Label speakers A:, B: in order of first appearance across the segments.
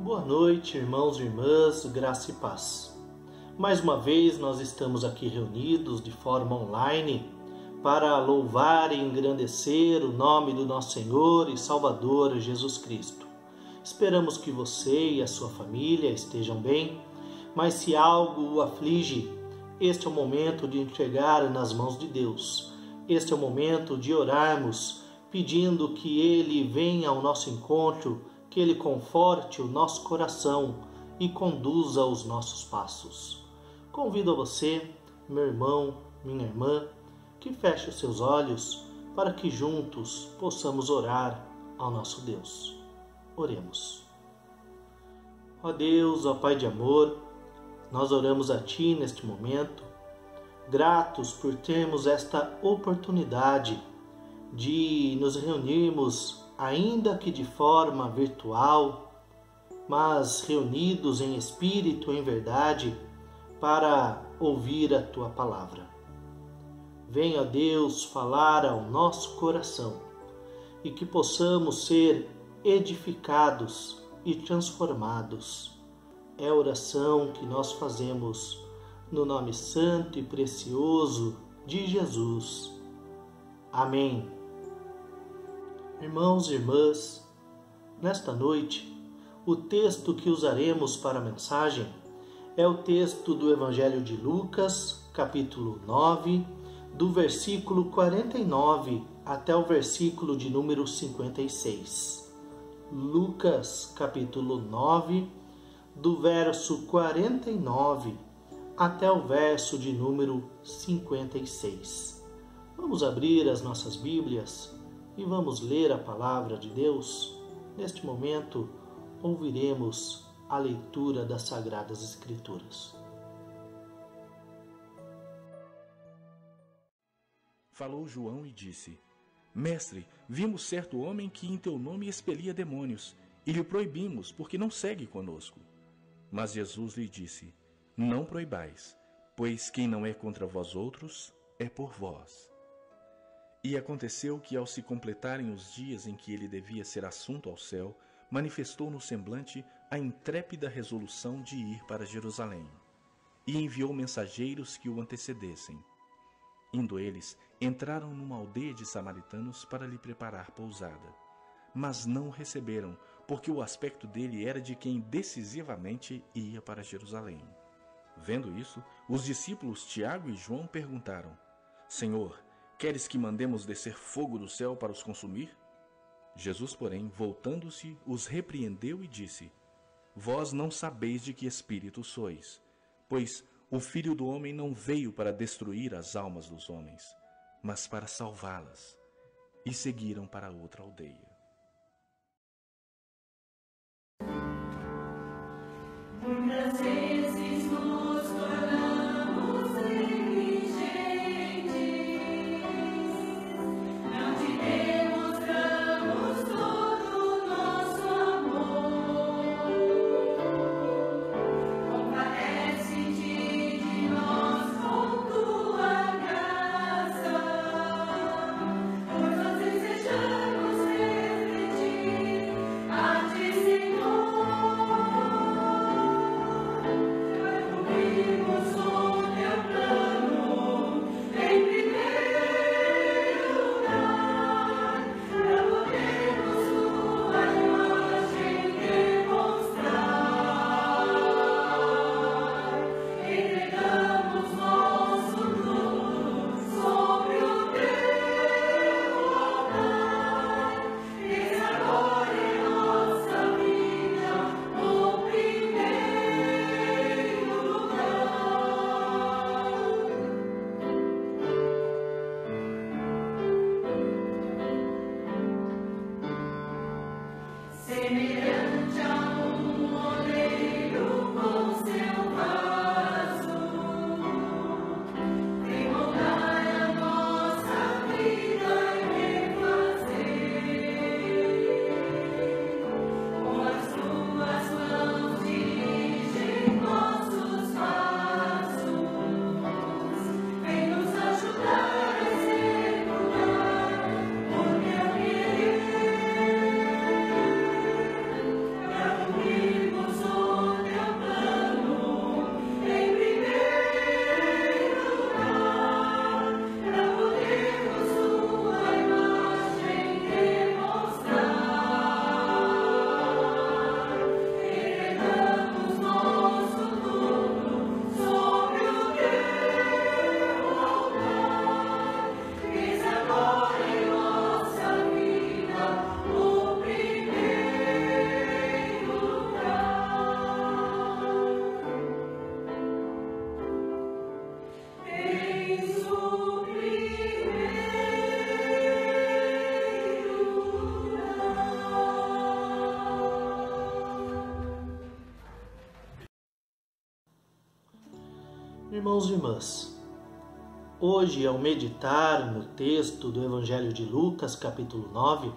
A: Boa noite, irmãos e irmãs, graça e paz. Mais uma vez nós estamos aqui reunidos de forma online para louvar e engrandecer o nome do nosso Senhor e Salvador Jesus Cristo. Esperamos que você e a sua família estejam bem, mas se algo o aflige, este é o momento de entregar nas mãos de Deus. Este é o momento de orarmos, pedindo que Ele venha ao nosso encontro, que Ele conforte o nosso coração e conduza os nossos passos. Convido a você, meu irmão, minha irmã, que feche os seus olhos para que juntos possamos orar ao nosso Deus. Oremos. Ó Deus, ó Pai de amor, nós oramos a Ti neste momento, gratos por termos esta oportunidade de nos reunirmos, ainda que de forma virtual, mas reunidos em espírito e em verdade, para ouvir a Tua palavra. Venha, Deus, falar ao nosso coração e que possamos ser edificados e transformados. É a oração que nós fazemos no nome santo e precioso de Jesus. Amém. Irmãos e irmãs, nesta noite, o texto que usaremos para a mensagem é o texto do Evangelho de Lucas, capítulo 9, do versículo 49 até o versículo de número 56. Lucas, capítulo 9, do verso 49 até o verso de número 56. Vamos abrir as nossas Bíblias e vamos ler a palavra de Deus. Neste momento, ouviremos a leitura das Sagradas Escrituras.
B: Falou João e disse: Mestre, vimos certo homem que em teu nome expelia demônios, e lhe proibimos, porque não segue conosco. Mas Jesus lhe disse: Não proibais, pois quem não é contra vós outros, é por vós. E aconteceu que, ao se completarem os dias em que ele devia ser assunto ao céu, manifestou no semblante a intrépida resolução de ir para Jerusalém. E enviou mensageiros que o antecedessem. Indo eles, entraram numa aldeia de samaritanos para lhe preparar pousada. Mas não o receberam, porque o aspecto dele era de quem decisivamente ia para Jerusalém. Vendo isso, os discípulos Tiago e João perguntaram: Senhor, queres que mandemos descer fogo do céu para os consumir? Jesus, porém, voltando-se, os repreendeu e disse: Vós não sabeis de que espírito sois, pois o Filho do Homem não veio para destruir as almas dos homens, mas para salvá-las. E seguiram para outra aldeia.
C: Muitas vezes nos tornamos negligentes, não te demonstramos todo o nosso amor. Compadece-te de nós com tua graça, pois nós desejamos refletir a ti, Senhor. Semelhante a oleiro com seu vaso, em moldar a nossa vida e refazer. Com as tuas mãos dirigem nossos passos, vem nos ajudar a executar o teu querer.
A: Irmãos e irmãs, hoje, ao meditar no texto do Evangelho de Lucas, capítulo 9,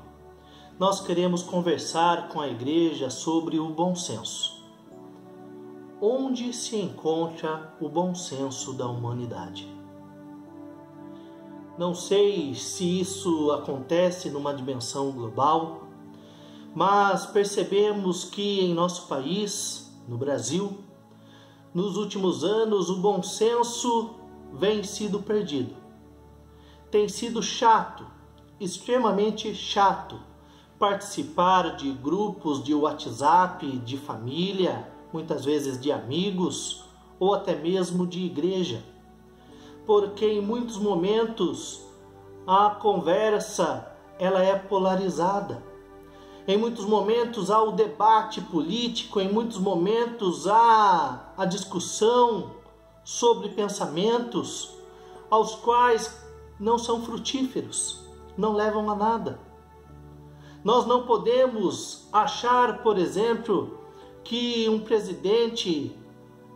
A: nós queremos conversar com a igreja sobre o bom senso. Onde se encontra o bom senso da humanidade? Não sei se isso acontece numa dimensão global, mas percebemos que em nosso país, no Brasil, nos últimos anos o bom senso vem sido perdido. Tem sido chato, extremamente chato, participar de grupos de WhatsApp, de família, muitas vezes de amigos ou até mesmo de igreja. Porque em muitos momentos a conversa ela é polarizada. Em muitos momentos há o debate político, em muitos momentos há a discussão sobre pensamentos aos quais não são frutíferos, não levam a nada. Nós não podemos achar, por exemplo, que um presidente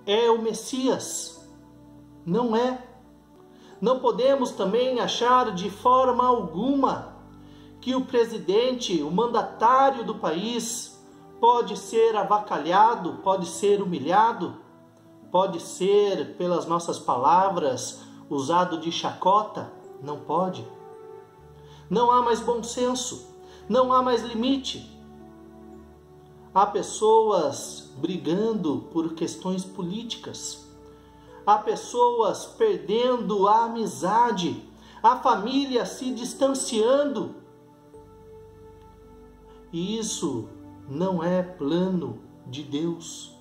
A: é o Messias. Não é. Não podemos também achar de forma alguma que o presidente, o mandatário do país, pode ser avacalhado, pode ser humilhado, pode ser, pelas nossas palavras, usado de chacota. Não pode. Não há mais bom senso, não há mais limite. Há pessoas brigando por questões políticas. Há pessoas perdendo a amizade, a família se distanciando. E isso não é plano de Deus.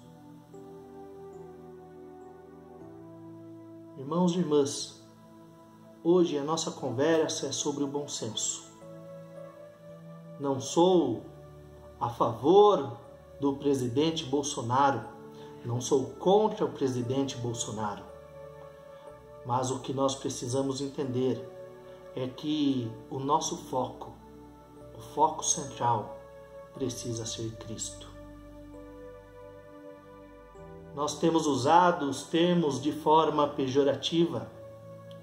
A: Irmãos e irmãs, hoje a nossa conversa é sobre o bom senso. Não sou a favor do presidente Bolsonaro, não sou contra o presidente Bolsonaro. Mas o que nós precisamos entender é que o nosso foco, o foco central, precisa ser Cristo. Nós temos usado os termos de forma pejorativa.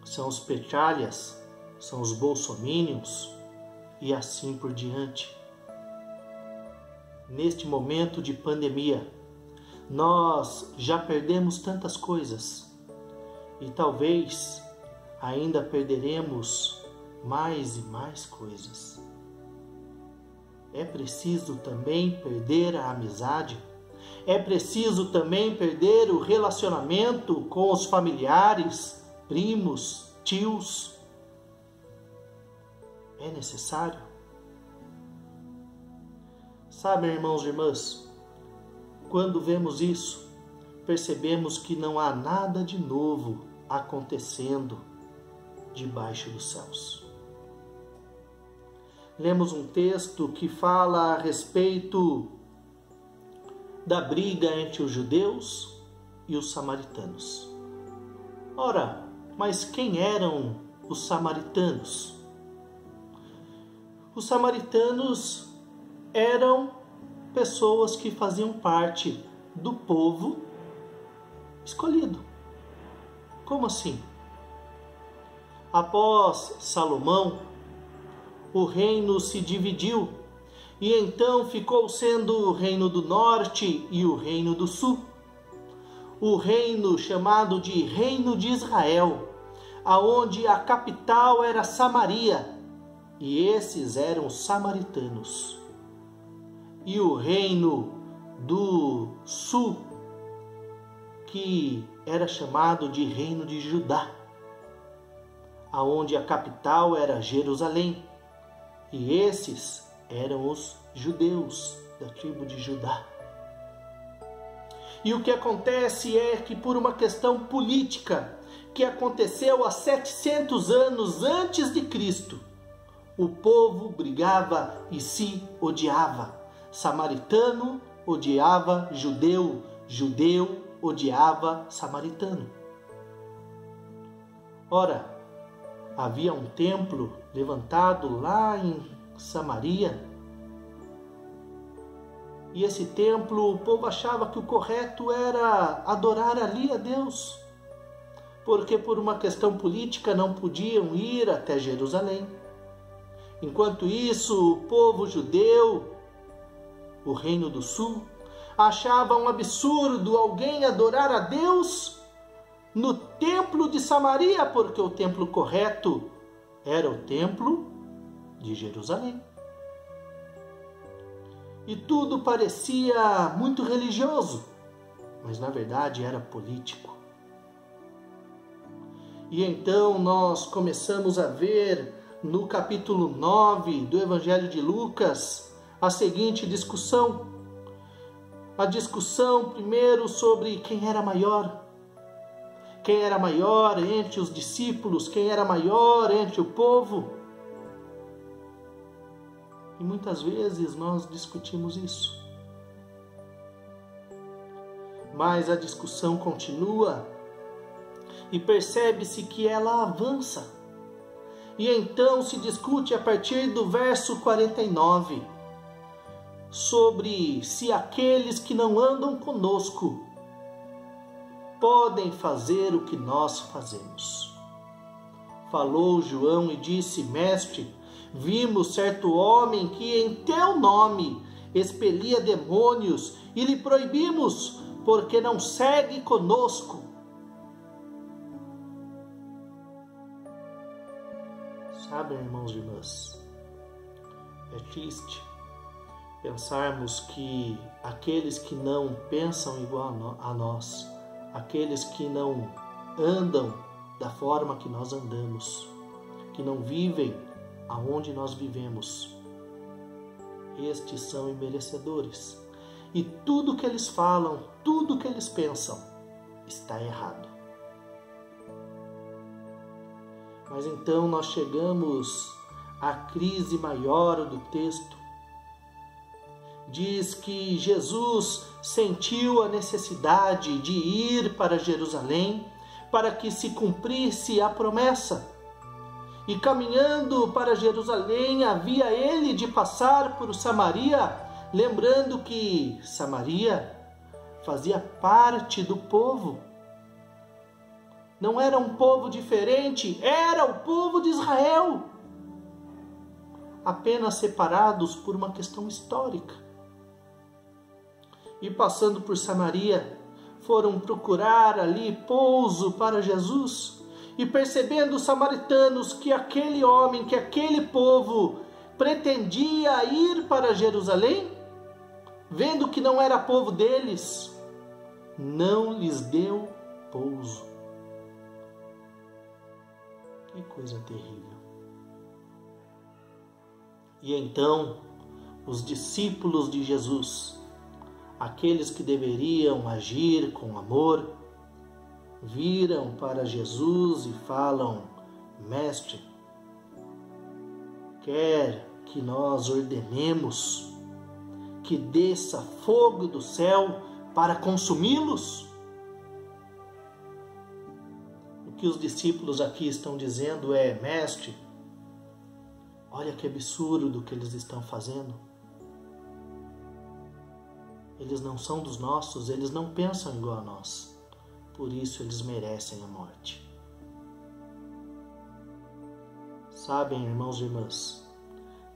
A: São os petralhas, são os bolsomínios e assim por diante. Neste momento de pandemia, nós já perdemos tantas coisas e talvez ainda perderemos mais e mais coisas. É preciso também perder a amizade. É preciso também perder o relacionamento com os familiares, primos, tios. É necessário. Sabe, irmãos e irmãs, quando vemos isso, percebemos que não há nada de novo acontecendo debaixo dos céus. Lemos um texto que fala a respeito da briga entre os judeus e os samaritanos. Ora, mas quem eram os samaritanos? Os samaritanos eram pessoas que faziam parte do povo escolhido. Como assim? Após Salomão, o reino se dividiu e então ficou sendo o reino do norte e o reino do sul. O reino chamado de Reino de Israel, aonde a capital era Samaria, e esses eram os samaritanos. E o reino do sul, que era chamado de Reino de Judá, aonde a capital era Jerusalém. E esses eram os judeus da tribo de Judá. E o que acontece é que por uma questão política que aconteceu há 700 anos antes de Cristo, o povo brigava e se odiava. Samaritano odiava judeu, judeu odiava samaritano. Ora, havia um templo levantado lá em Samaria, e esse templo, o povo achava que o correto era adorar ali a Deus. porque por uma questão política não podiam ir até Jerusalém. Enquanto isso, o povo judeu, o Reino do Sul, achava um absurdo alguém adorar a Deus no templo de Samaria, porque o templo correto era o templo de Jerusalém. E tudo parecia muito religioso, mas na verdade era político. E então nós começamos a ver no capítulo 9 do Evangelho de Lucas a seguinte discussão. A discussão primeiro sobre quem era maior. Quem era maior entre os discípulos, quem era maior entre o povo. E muitas vezes nós discutimos isso. Mas a discussão continua e percebe-se que ela avança. E então se discute a partir do verso 49 sobre se aqueles que não andam conosco podem fazer o que nós fazemos. Falou João e disse: Mestre, vimos certo homem que em teu nome expelia demônios e lhe proibimos, porque não segue conosco. Sabem, irmãos e irmãs, é triste pensarmos que aqueles que não pensam igual a nós, aqueles que não andam da forma que nós andamos, que não vivem aonde nós vivemos, estes são imerecedores. E tudo que eles falam, tudo que eles pensam, está errado. Mas então nós chegamos à crise maior do texto. Diz que Jesus sentiu a necessidade de ir para Jerusalém para que se cumprisse a promessa. E caminhando para Jerusalém, havia ele de passar por Samaria, lembrando que Samaria fazia parte do povo. Não era um povo diferente, era o povo de Israel, apenas separados por uma questão histórica. E passando por Samaria, foram procurar ali pouso para Jesus. E percebendo os samaritanos que aquele homem, que aquele povo pretendia ir para Jerusalém, vendo que não era povo deles, não lhes deu pouso. Que coisa terrível. E então, os discípulos de Jesus, aqueles que deveriam agir com amor, viram para Jesus e falam: Mestre, quer que nós ordenemos que desça fogo do céu para consumi-los? O que os discípulos aqui estão dizendo é: Mestre, olha que absurdo que eles estão fazendo. Eles não são dos nossos, eles não pensam igual a nós. Por isso eles merecem a morte. Sabem, irmãos e irmãs,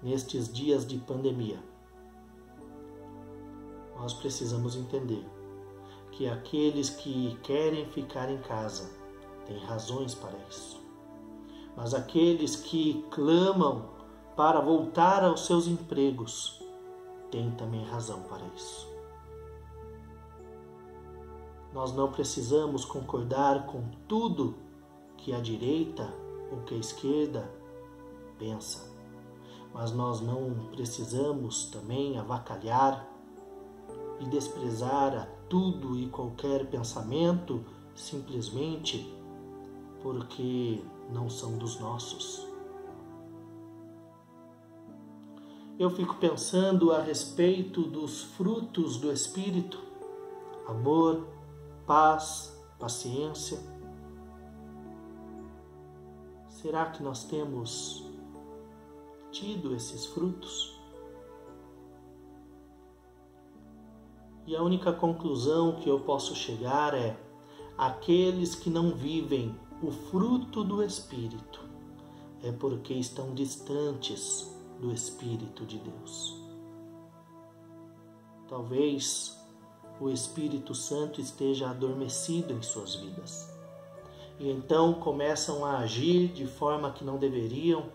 A: nestes dias de pandemia, nós precisamos entender que aqueles que querem ficar em casa têm razões para isso. Mas aqueles que clamam para voltar aos seus empregos têm também razão para isso. Nós não precisamos concordar com tudo que a direita ou que a esquerda pensa, mas nós não precisamos também avacalhar e desprezar a tudo e qualquer pensamento simplesmente porque não são dos nossos. Eu fico pensando a respeito dos frutos do Espírito: amor, paz, paciência. Será que nós temos tido esses frutos? E a única conclusão que eu posso chegar é: aqueles que não vivem o fruto do Espírito é porque estão distantes do Espírito de Deus. Talvez o Espírito Santo esteja adormecido em suas vidas. E então começam a agir de forma que não deveriam,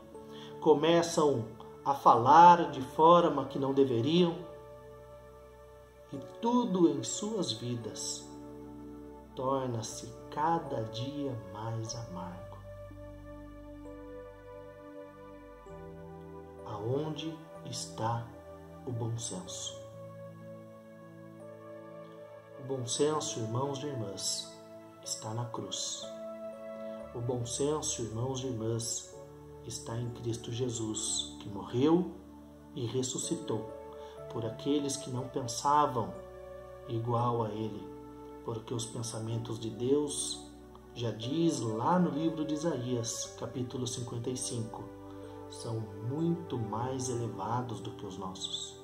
A: começam a falar de forma que não deveriam, e tudo em suas vidas torna-se cada dia mais amargo. Aonde está o bom senso? O bom senso, irmãos e irmãs, está na cruz. O bom senso, irmãos e irmãs, está em Cristo Jesus, que morreu e ressuscitou por aqueles que não pensavam igual a Ele, porque os pensamentos de Deus, já diz lá no livro de Isaías, capítulo 55, são muito mais elevados do que os nossos.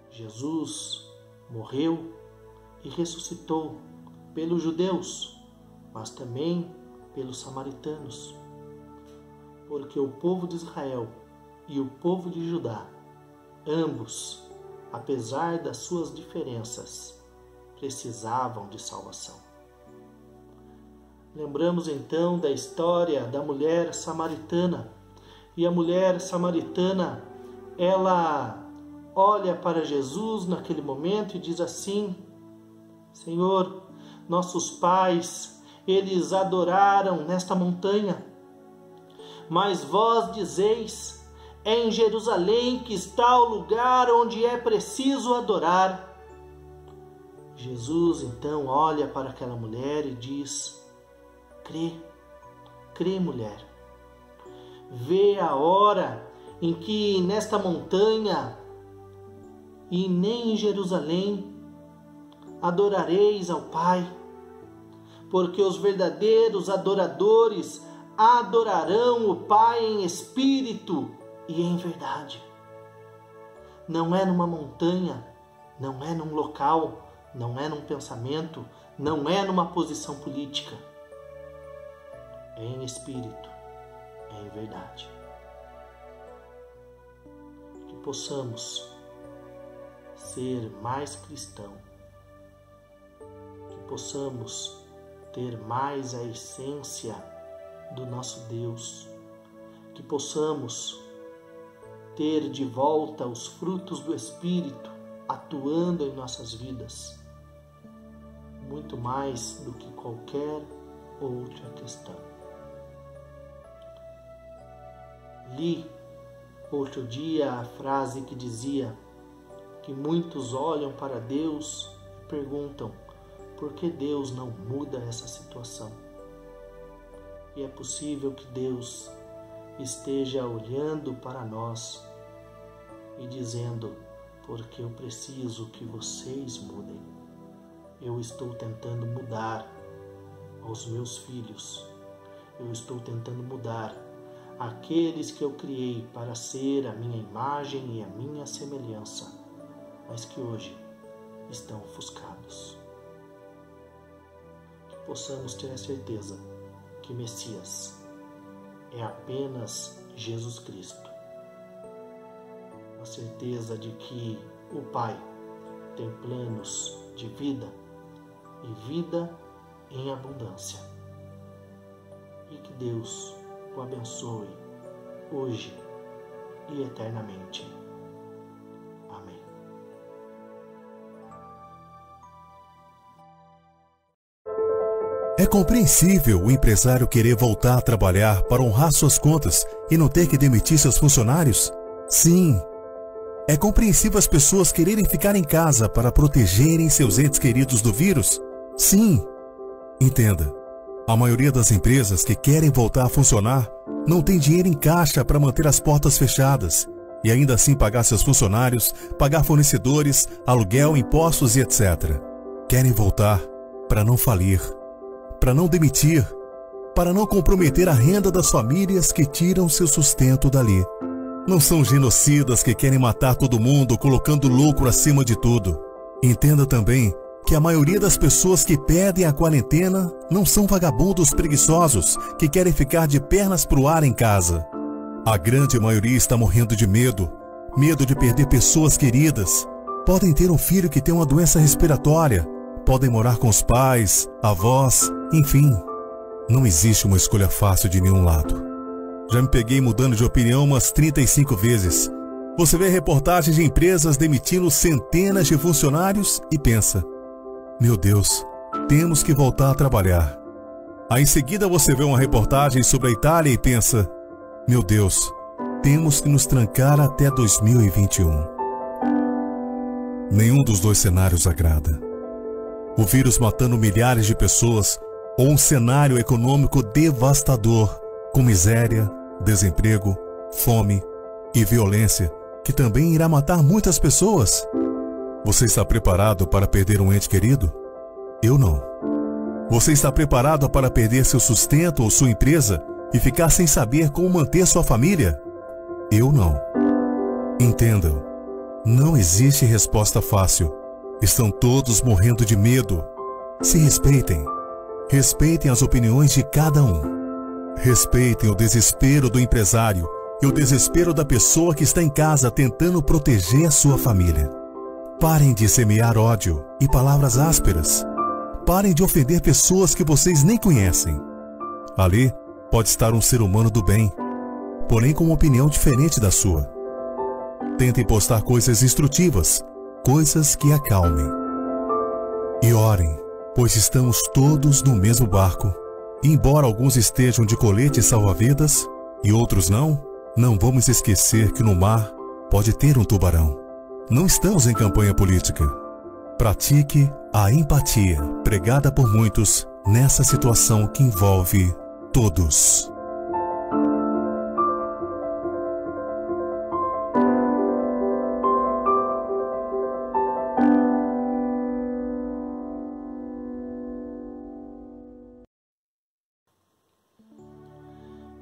A: Jesus morreu e ressuscitou pelos judeus, mas também pelos samaritanos, porque o povo de Israel e o povo de Judá, ambos, apesar das suas diferenças, precisavam de salvação. Lembramos então da história da mulher samaritana, e a mulher samaritana, ela olha para Jesus naquele momento e diz assim: Senhor, nossos pais, eles adoraram nesta montanha, mas vós dizeis, é em Jerusalém que está o lugar onde é preciso adorar. Jesus então olha para aquela mulher e diz: crê, mulher. Vê a hora em que nesta montanha e nem em Jerusalém adorareis ao Pai, porque os verdadeiros adoradores adorarão o Pai em espírito e em verdade. Não é numa montanha, não é num local, não é num pensamento, não é numa posição política. É em espírito, é em verdade. Que possamos ser mais cristão, que possamos ter mais a essência do nosso Deus, que possamos ter de volta os frutos do Espírito atuando em nossas vidas, muito mais do que qualquer outra questão. Li outro dia a frase que dizia que muitos olham para Deus e perguntam por que Deus não muda essa situação. E é possível que Deus esteja olhando para nós e dizendo: porque eu preciso que vocês mudem. Eu estou tentando mudar aos meus filhos. Eu estou tentando mudar aqueles que eu criei para ser a minha imagem e a minha semelhança, mas que hoje estão ofuscados. Que possamos ter a certeza que Messias é apenas Jesus Cristo. A certeza de que o Pai tem planos de vida e vida em abundância. E que Deus o abençoe hoje e eternamente. Amém.
D: É compreensível o empresário querer voltar a trabalhar para honrar suas contas e não ter que demitir seus funcionários? Sim. É compreensível as pessoas quererem ficar em casa para protegerem seus entes queridos do vírus? Sim. Entenda, a maioria das empresas que querem voltar a funcionar não tem dinheiro em caixa para manter as portas fechadas e ainda assim pagar seus funcionários, pagar fornecedores, aluguel, impostos e etc. Querem voltar para não falir, para não demitir, para não comprometer a renda das famílias que tiram seu sustento dali. Não são genocidas que querem matar todo mundo colocando lucro acima de tudo. Entenda também que a maioria das pessoas que pedem a quarentena não são vagabundos preguiçosos que querem ficar de pernas pro ar em casa. A grande maioria está morrendo de medo de perder pessoas queridas. Podem ter um filho que tem uma doença respiratória, podem morar com os pais, avós, enfim. Não existe uma escolha fácil de nenhum lado. Já me peguei mudando de opinião umas 35 vezes. Você vê reportagens de empresas demitindo centenas de funcionários e pensa: meu Deus, temos que voltar a trabalhar. Aí em seguida você vê uma reportagem sobre a Itália e pensa: meu Deus, temos que nos trancar até 2021. Nenhum dos dois cenários agrada. O vírus matando milhares de pessoas ou um cenário econômico devastador, com miséria, desemprego, fome e violência, que também irá matar muitas pessoas. Você está preparado para perder um ente querido? Eu não. Você está preparado para perder seu sustento ou sua empresa e ficar sem saber como manter sua família? Eu não. Entendam, não existe resposta fácil. Estão todos morrendo de medo. Se respeitem. Respeitem as opiniões de cada um. Respeitem o desespero do empresário e o desespero da pessoa que está em casa tentando proteger a sua família. Parem de semear ódio e palavras ásperas. Parem de ofender pessoas que vocês nem conhecem. Ali pode estar um ser humano do bem, porém com uma opinião diferente da sua. Tentem postar coisas instrutivas, coisas que acalmem. E orem, pois estamos todos no mesmo barco. E embora alguns estejam de colete salva-vidas e outros não vamos esquecer que no mar pode ter um tubarão. Não estamos em campanha política. Pratique a empatia pregada por muitos nessa situação que envolve todos.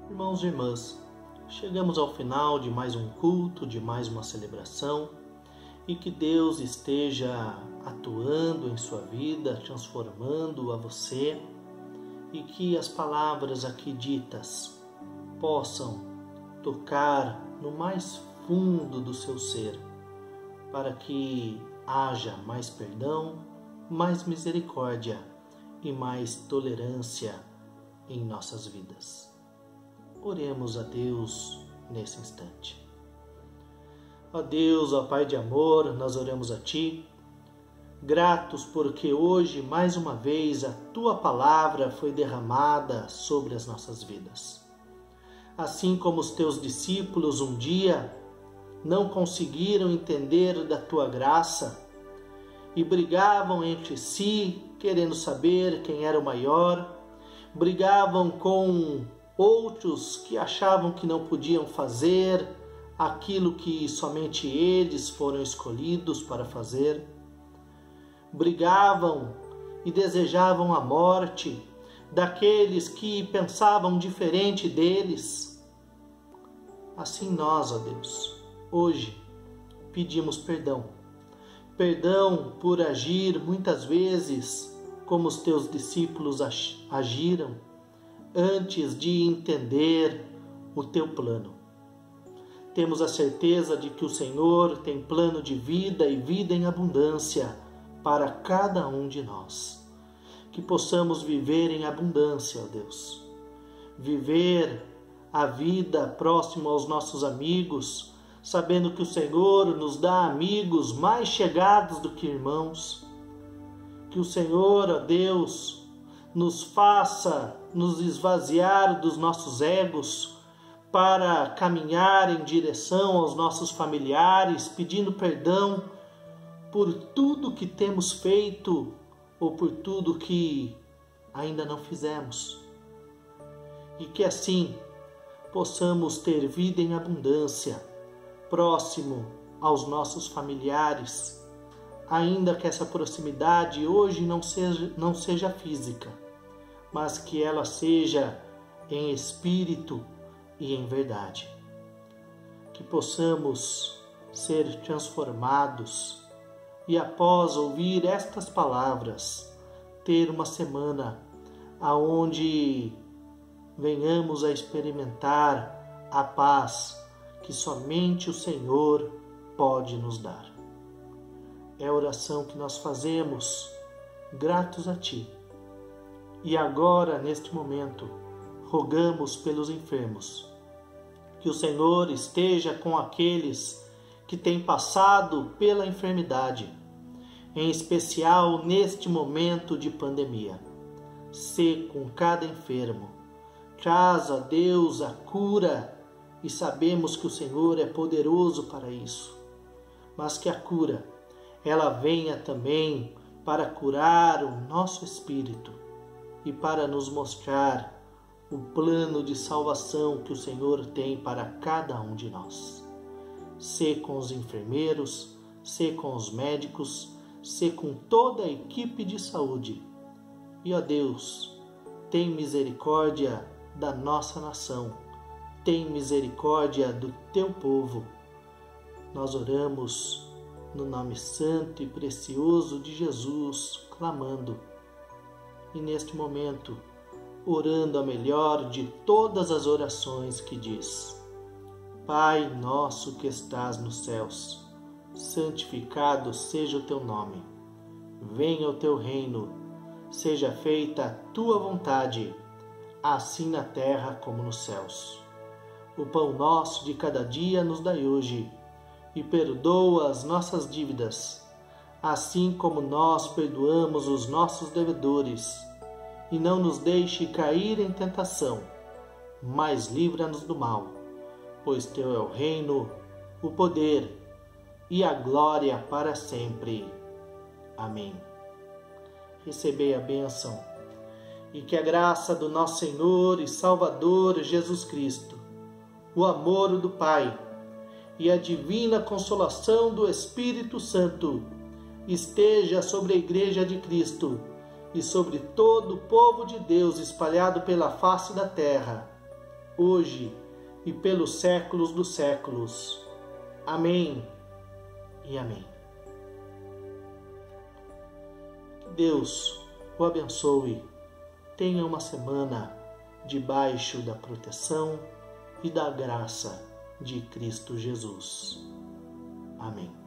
A: Irmãos e irmãs, chegamos ao final de mais um culto, de mais uma celebração, e que Deus esteja atuando em sua vida, transformando a você, e que as palavras aqui ditas possam tocar no mais fundo do seu ser, para que haja mais perdão, mais misericórdia e mais tolerância em nossas vidas. Oremos a Deus nesse instante. Ó Deus, ó Pai de amor, nós oramos a Ti, gratos porque hoje, mais uma vez, a Tua palavra foi derramada sobre as nossas vidas. Assim como os Teus discípulos um dia não conseguiram entender da Tua graça e brigavam entre si, querendo saber quem era o maior, brigavam com outros que achavam que não podiam fazer aquilo que somente eles foram escolhidos para fazer. Brigavam e desejavam a morte daqueles que pensavam diferente deles. Assim nós, ó Deus, hoje pedimos perdão. Perdão por agir muitas vezes como os Teus discípulos agiram, antes de entender o Teu plano. Temos a certeza de que o Senhor tem plano de vida e vida em abundância para cada um de nós. Que possamos viver em abundância, ó Deus. Viver a vida próximo aos nossos amigos, sabendo que o Senhor nos dá amigos mais chegados do que irmãos. Que o Senhor, ó Deus, nos faça nos esvaziar dos nossos egos para caminhar em direção aos nossos familiares, pedindo perdão por tudo que temos feito ou por tudo que ainda não fizemos. E que assim possamos ter vida em abundância, próximo aos nossos familiares, ainda que essa proximidade hoje não seja física, mas que ela seja em espírito e em verdade. Que possamos ser transformados e após ouvir estas palavras, ter uma semana aonde venhamos a experimentar a paz que somente o Senhor pode nos dar. É a oração que nós fazemos, gratos a Ti. E agora, neste momento, rogamos pelos enfermos, que o Senhor esteja com aqueles que têm passado pela enfermidade, em especial neste momento de pandemia. Sê com cada enfermo, traz a Deus a cura, e sabemos que o Senhor é poderoso para isso, mas que a cura, ela venha também para curar o nosso espírito e para nos mostrar o plano de salvação que o Senhor tem para cada um de nós. Sê com os enfermeiros, sê com os médicos, sê com toda a equipe de saúde. E, ó Deus, tem misericórdia da nossa nação, tem misericórdia do Teu povo. Nós oramos no nome santo e precioso de Jesus, clamando. E neste momento, orando a melhor de todas as orações que diz: Pai nosso que estás nos céus, santificado seja o Teu nome. Venha o Teu reino, seja feita a Tua vontade, assim na terra como nos céus. O pão nosso de cada dia nos dai hoje, e perdoa as nossas dívidas, assim como nós perdoamos os nossos devedores. E não nos deixe cair em tentação, mas livra-nos do mal, pois Teu é o reino, o poder e a glória para sempre. Amém. Recebei a bênção, e que a graça do nosso Senhor e Salvador Jesus Cristo, o amor do Pai e a divina consolação do Espírito Santo esteja sobre a Igreja de Cristo e sobre todo o povo de Deus espalhado pela face da terra, hoje e pelos séculos dos séculos. Amém e amém. Que Deus o abençoe. Tenha uma semana debaixo da proteção e da graça de Cristo Jesus. Amém.